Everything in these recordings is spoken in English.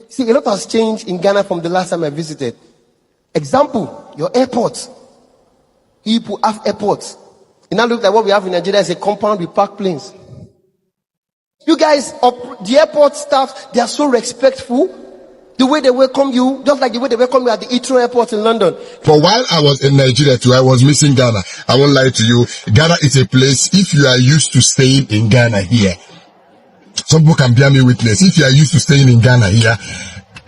See, a lot has changed in Ghana from the last time I visited. Example, your airport. People have airports. It now looks like what we have in Nigeria is a compound with parked planes. You guys, the airport staff, they are so respectful. The way they welcome you, just like the way they welcome you at the Heathrow airport in London. For while I was in Nigeria too, I was missing Ghana. I won't lie to you. Ghana is a place, if you are used to staying in Ghana here, some people can bear me witness. If you are used to staying in Ghana here,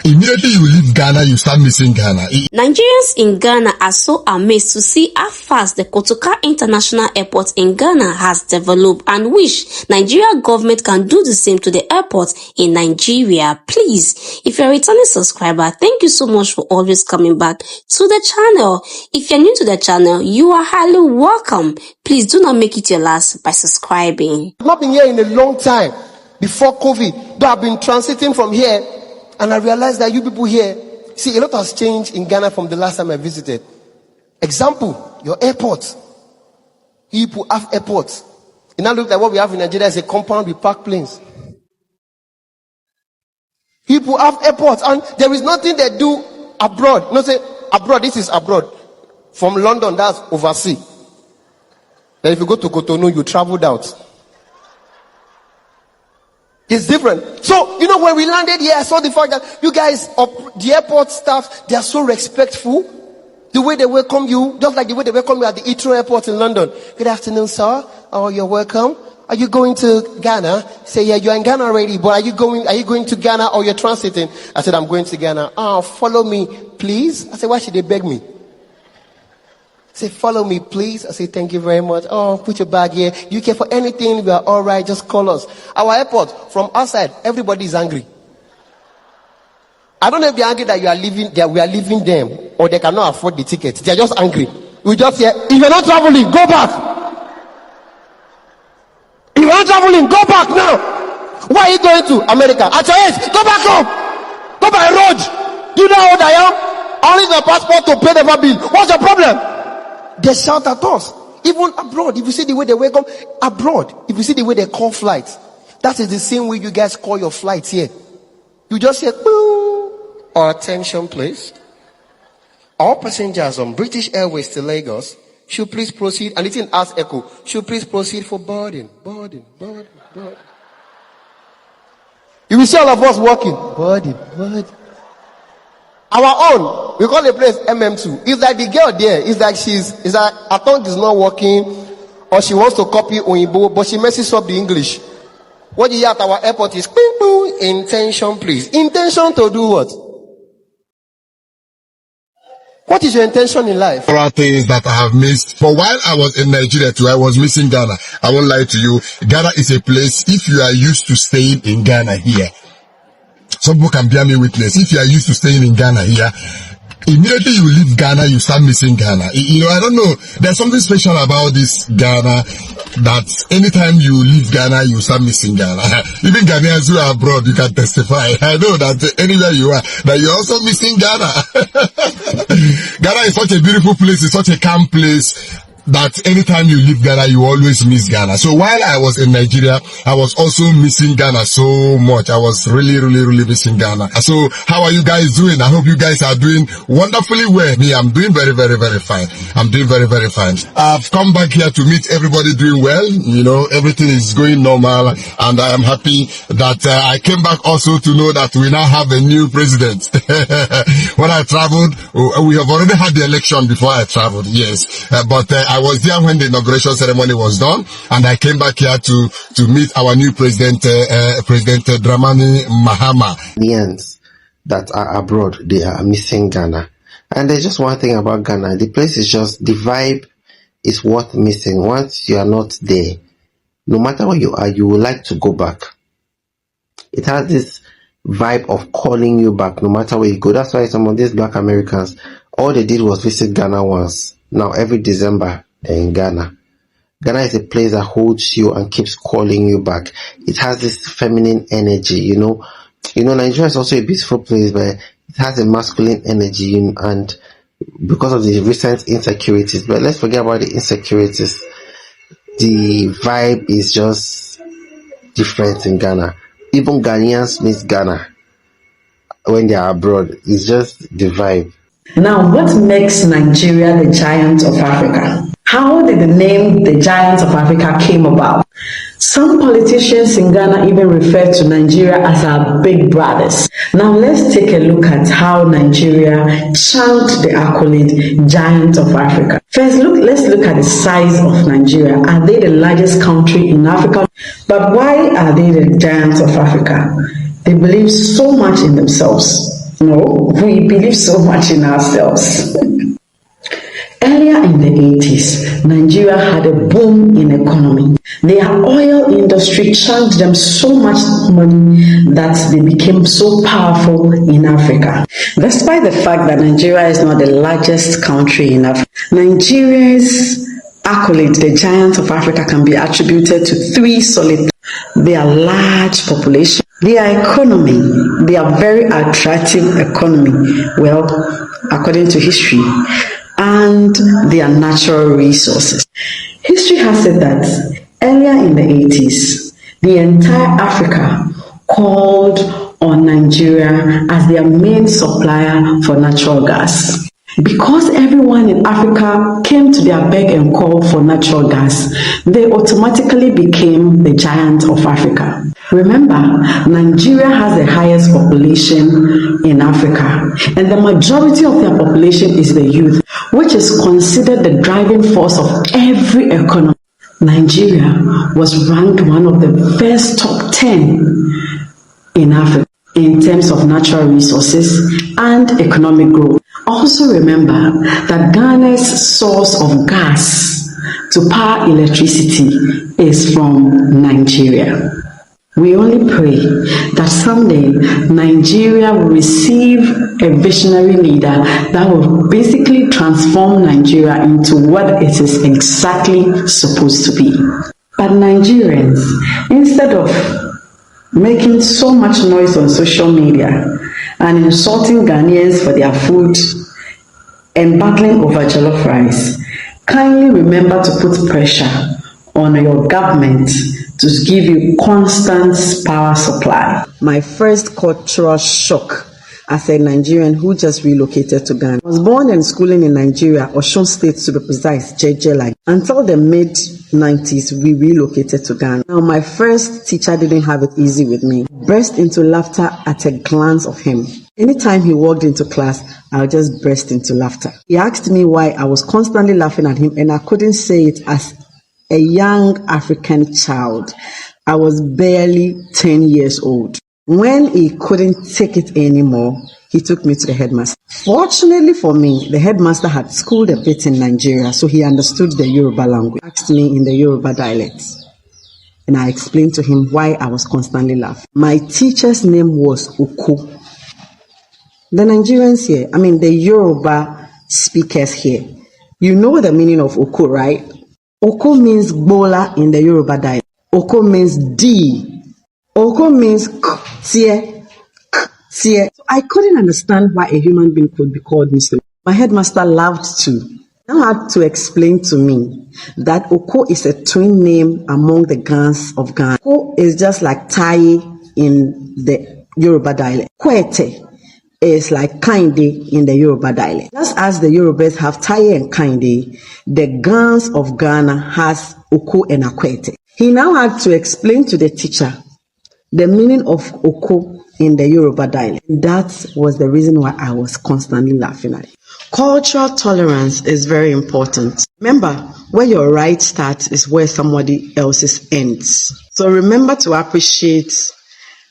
immediately you leave Ghana, you start missing Ghana. Nigerians in Ghana are so amazed to see how fast the Kotoka International Airport in Ghana has developed and wish Nigeria government can do the same to the airport in Nigeria. Please, if you're a returning subscriber, thank you so much for always coming back to the channel. If you're new to the channel, you are highly welcome. Please do not make it your last by subscribing. I've not been here in a long time before COVID, but I've been transiting from here. And I realized that you people here, see, a lot has changed in Ghana from the last time I visited. Example, your airport. People have airports. It now looks like what we have in Nigeria is a compound with parked planes. People have airports, and there is nothing they do abroad. No, say abroad, this is abroad. From London, that's overseas. Then if you go to Cotonou, you traveled out. It's different. So, when we landed here, I saw the fact that you guys, the airport staff, they are so respectful. The way they welcome you, just like the way they welcome you at the Heathrow airport in London. Good afternoon, sir. Oh, you're welcome. Are you going to Ghana? Say, yeah, you're in Ghana already, but are you going to Ghana or you're transiting? I said, I'm going to Ghana. Oh, follow me, please. I said, why should they beg me? Say, follow me, please. I say, thank you very much. Oh, put your bag here. You care for anything? We are all right. Just call us. Our airport, from outside, everybody is angry. I don't know if they're angry that we are leaving them, or they cannot afford the ticket. They're just angry. We just hear, if you're not traveling, go back. If you're not traveling, go back now. Why are you going to America? At your age, go back home. Go by road. Do you know how old I am? I only need my passport to pay the bill. What's your problem? They shout at us. Even abroad, if you see the way they welcome, abroad, if you see the way they call flights, that is the same way you guys call your flights here. You just say, or attention please. All passengers on British Airways to Lagos should please proceed, and it didn't ask echo, should please proceed for boarding. You will see all of us walking. Boarding. Our own, we call the place MM2. It's like the girl there, it's like her tongue is not working, or she wants to copy Oyibo, but she messes up the English. What you hear at our airport is, intention please. Intention to do what? What is your intention in life? There are things that I have missed. For while I was in Nigeria too, I was missing Ghana. I won't lie to you. Ghana is a place, if you are used to staying in Ghana here, some people can bear me witness. If you are used to staying in Ghana here, immediately you leave Ghana, you start missing Ghana. I don't know. There's something special about this Ghana that anytime you leave Ghana, you start missing Ghana. Even Ghanaians who are abroad, you can testify. I know that anywhere you are, that you're also missing Ghana. Ghana is such a beautiful place. It's such a calm place that anytime you leave Ghana, you always miss Ghana. So while I was in Nigeria, I was also missing Ghana so much. I was really missing Ghana. So how are you guys doing? I hope you guys are doing wonderfully well. Me, I'm doing very fine. I'm doing very fine. I've come back here to meet everybody doing well. Everything is going normal, and I am happy that I came back also to know that we now have a new president. When I traveled, we have already had the election before I traveled, yes. But I was there when the inauguration ceremony was done, and I came back here to meet our new president, President Dramani Mahama. Ghanaians that are abroad, they are missing Ghana. And there's just one thing about Ghana. The place is just, the vibe is worth missing. Once you are not there, no matter where you are, you will like to go back. It has this vibe of calling you back no matter where you go. That's why some of these black Americans, all they did was visit Ghana once. Now every December, they're in Ghana. Ghana is a place that holds you and keeps calling you back. It has this feminine energy, Nigeria is also a beautiful place, but it has a masculine energy, and because of the recent insecurities. But let's forget about the insecurities. The vibe is just different in Ghana. Even Ghanaians miss Ghana. when they are abroad. It's just the vibe. Now, what makes Nigeria the giant of Africa? How did the name the giant of Africa came about? Some politicians in Ghana even refer to Nigeria as our big brothers. Now let's take a look at how Nigeria chunked the accolade giant of Africa. First, let's look at the size of Nigeria. Are they the largest country in Africa? But why are they the giants of Africa? They believe so much in themselves. No, we believe so much in ourselves. Earlier in the 80s, Nigeria had a boom in economy. Their oil industry chunked them so much money that they became so powerful in Africa. Despite the fact that Nigeria is not the largest country in Africa, Nigeria's accolade, the giant of Africa, can be attributed to three solid things. Their large population, their economy, their very attractive economy, well, according to history, and their natural resources. History has said that earlier in the 80s, the entire Africa called on Nigeria as their main supplier for natural gas. Because everyone in Africa came to their beck and call for natural gas, they automatically became the giant of Africa. Remember, Nigeria has the highest population in Africa, and the majority of their population is the youth, which is considered the driving force of every economy. Nigeria was ranked one of the first top 10 in Africa in terms of natural resources and economic growth. Also remember that Ghana's source of gas to power electricity is from Nigeria. We only pray that someday Nigeria will receive a visionary leader that will basically transform Nigeria into what it is exactly supposed to be. But Nigerians, instead of making so much noise on social media and insulting Ghanaians for their food and battling over jollof rice, kindly remember to put pressure on your government to give you constant power supply. My first cultural shock as a Nigerian who just relocated to Ghana. I was born and schooling in Nigeria, Osun State to be precise, JJ. Until the mid-90s, we relocated to Ghana. Now, my first teacher didn't have it easy with me. Burst into laughter at a glance of him. Anytime he walked into class, I would just burst into laughter. He asked me why I was constantly laughing at him, and I couldn't say it as a young African child. I was barely 10 years old. When he couldn't take it anymore, he took me to the headmaster. Fortunately for me, the headmaster had schooled a bit in Nigeria, so he understood the Yoruba language. He asked me in the Yoruba dialect, and I explained to him why I was constantly laughing. My teacher's name was Oko. The Nigerians here, the Yoruba speakers here, you know the meaning of Oko, right? Oko means bola in the Yoruba dialect. Oko means D. Oko means tie. So I couldn't understand why a human being could be called Mr. My headmaster laughed too. Now had to explain to me that Oko is a twin name among the Gans of Ghana. Oko is just like Tai in the Yoruba dialect. Kwete is like Kinde in the Yoruba dialect. Just as the Yorubas have Tai and Kinde, the Gans of Ghana has Oko and Akwete. He now had to explain to the teacher the meaning of Oko in the Yoruba dialect. That was the reason why I was constantly laughing at it. Cultural tolerance is very important. Remember, where your right starts is where somebody else's ends. So remember to appreciate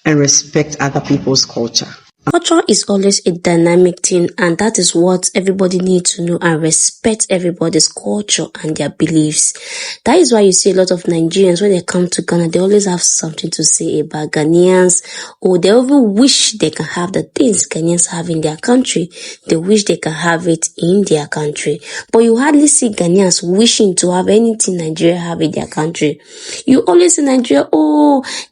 and respect other people's culture. Culture is always a dynamic thing, and that is what everybody needs to know and respect everybody's culture and their beliefs. That is why you see a lot of Nigerians, when they come to Ghana, they always have something to say about Ghanaians, or they even wish they can have the things Ghanaians have in their country. They wish they can have it in their country. But you hardly see Ghanaians wishing to have anything Nigeria have in their country. You always see Nigeria,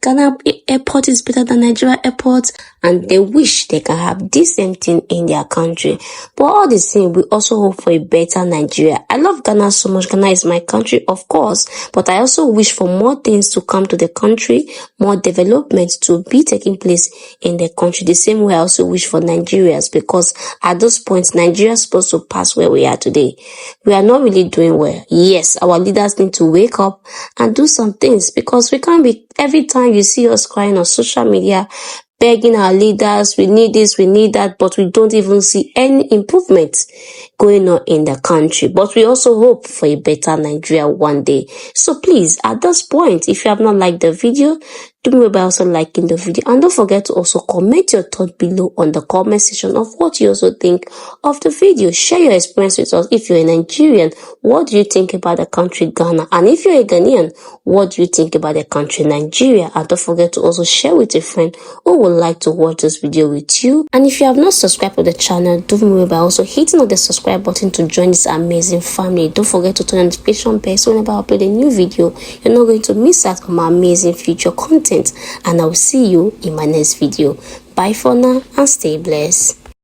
Ghana airport is better than Nigeria airport, and they wish wish they can have this same thing in their country. But all the same, we also hope for a better Nigeria. I love Ghana so much. Ghana is my country, of course, but I also wish for more things to come to the country, more development to be taking place in the country. The same way I also wish for Nigerians, because at this point, Nigeria is supposed to pass where we are today. We are not really doing well. Yes, our leaders need to wake up and do some things, because we can't be, every time you see us crying on social media, begging our leaders, we need this, we need that, but we don't even see any improvement going on in the country. But we also hope for a better Nigeria one day. So please, at this point, if you have not liked the video, do me by also liking the video, and don't forget to also comment your thought below on the comment section of what you also think of the video. Share your experience with us. If you're a Nigerian, what do you think about the country Ghana? And if you're a Ghanaian, what do you think about the country Nigeria? And don't forget to also share with a friend who would like to watch this video with you. And if you have not subscribed to the channel, do me by also hitting on the subscribe button to join this amazing family. Don't forget to turn on the notification bell so whenever I upload a new video, you're not going to miss out on my amazing future content. And I will see you in my next video. Bye for now and stay blessed.